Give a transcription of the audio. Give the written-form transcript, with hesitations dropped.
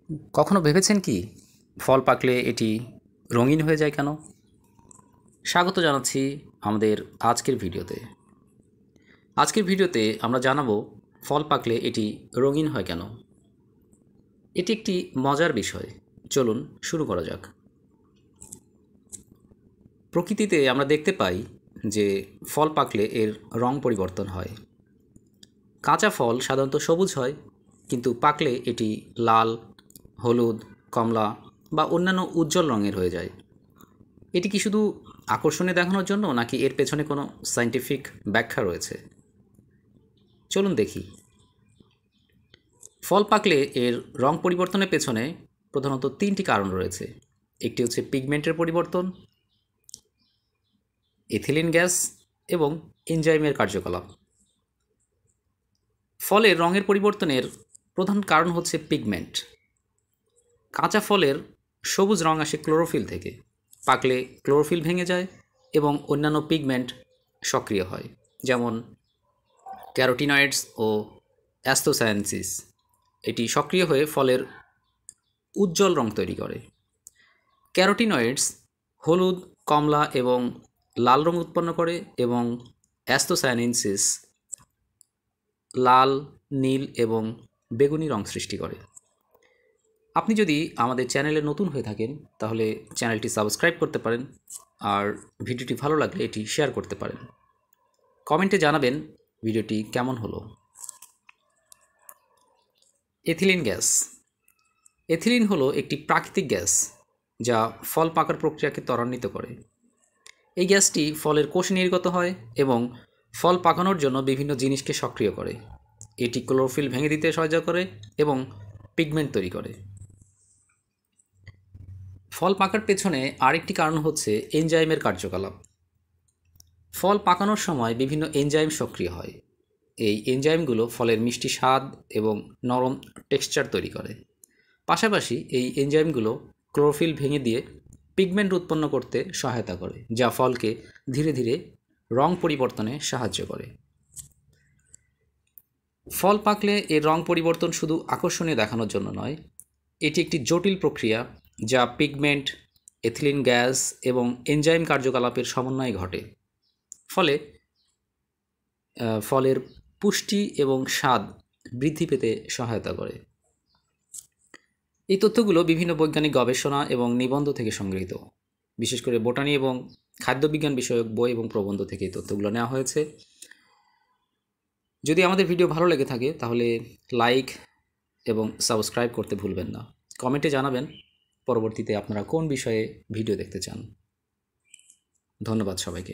কখনো ভেবেছেন কি ফল পাকলে এটি রঙিন হয়ে যায় কেন? স্বাগত জানাচ্ছি আমাদের আজকের ভিডিওতে। আজকের ভিডিওতে আমরা জানাবো ফল পাকলে এটি রঙিন হয় কেন। এটি একটি মজার বিষয়। চলুন শুরু করা যাক। প্রকৃতিতে আমরা দেখতে পাই যে ফল পাকলে এর রং পরিবর্তন হয়। কাঁচা ফল সাধারণত সবুজ হয়, কিন্তু পাকলে এটি লাল, হলুদ, কমলা বা অন্যান্য উজ্জ্বল রঙের হয়ে যায়। এটি কি শুধু আকর্ষণে দেখানোর জন্য, নাকি এর পেছনে কোনো সায়েন্টিফিক ব্যাখ্যা রয়েছে? চলুন দেখি। ফল পাকলে এর রং পরিবর্তনের পেছনে প্রধানত তিনটি কারণ রয়েছে। একটি হচ্ছে পিগমেন্টের পরিবর্তন, এথিলিন গ্যাস এবং এনজাইমের কার্যকলাপ। ফলের রঙের পরিবর্তনের প্রধান কারণ হচ্ছে পিগমেন্ট। কাঁচা ফলের সবুজ রং আসে ক্লোরোফিল থেকে। পাকলে ক্লোরোফিল ভেঙে যায় এবং অন্যান্য পিগমেন্ট সক্রিয় হয়, যেমন ক্যারোটিনয়েডস ও অ্যাস্থোসায়ানসিস। এটি সক্রিয় হয়ে ফলের উজ্জ্বল রং তৈরি করে। ক্যারোটিনয়েডস হলুদ, কমলা এবং লাল রং উৎপন্ন করে এবং অ্যাস্থোসায়ানিনসিস লাল, নীল এবং বেগুনি রং সৃষ্টি করে। আপনি যদি আমাদের চ্যানেলে নতুন হয়ে থাকেন তাহলে চ্যানেলটি সাবস্ক্রাইব করতে পারেন, আর ভিডিওটি ভালো লাগলে এটি শেয়ার করতে পারেন। কমেন্টে জানাবেন ভিডিওটি কেমন হলো। Ethylene gas. এথিলিন হলো একটি প্রাকৃতিক গ্যাস যা ফল পাকার প্রক্রিয়াকে ত্বরান্বিত করে। এই গ্যাসটি ফলের কোষে নির্গত হয় এবং ফল পাকানোর জন্য বিভিন্ন জিনিসকে সক্রিয় করে। এটি ক্লোরোফিল ভেঙে দিতে সহায়তা করে এবং পিগমেন্ট তৈরি করে। ফল পাকার পেছনে আরেকটি কারণ হচ্ছে এনজাইমের কার্যকলাপ। ফল পাকানোর সময় বিভিন্ন এনজাইম সক্রিয় হয়। এই এনজাইমগুলো ফলের মিষ্টি স্বাদ এবং নরম টেক্সচার তৈরি করে। পাশাপাশি এই এনজাইমগুলো ক্লোরোফিল ভেঙে দিয়ে পিগমেন্ট উৎপন্ন করতে সহায়তা করে, যা ফলকে ধীরে ধীরে রং পরিবর্তনে সাহায্য করে। ফল পাকলে এর রং পরিবর্তন শুধু আকর্ষণীয় দেখানোর জন্য নয়, এটি একটি জটিল প্রক্রিয়া যা পিগমেন্ট, এথিলিন গ্যাস এবং এনজাইম কার্যকলাপের সমন্বয়ে ঘটে। ফলে ফলের পুষ্টি এবং স্বাদ বৃদ্ধি পেতে সহায়তা করে। এই তথ্যগুলো বিভিন্ন বৈজ্ঞানিক গবেষণা এবং নিবন্ধ থেকে সংগৃহীত। বিশেষ করে বোটানি এবং খাদ্যবিজ্ঞান বিষয়ক বই এবং প্রবন্ধ থেকে এই তথ্যগুলো নেওয়া হয়েছে। যদি আমাদের ভিডিও ভালো লেগে থাকে তাহলে লাইক এবং সাবস্ক্রাইব করতে ভুলবেন না। কমেন্টে জানাবেন পরবর্তীতে আপনারা কোন বিষয়ে ভিডিও দেখতে চান। ধন্যবাদ সবাইকে।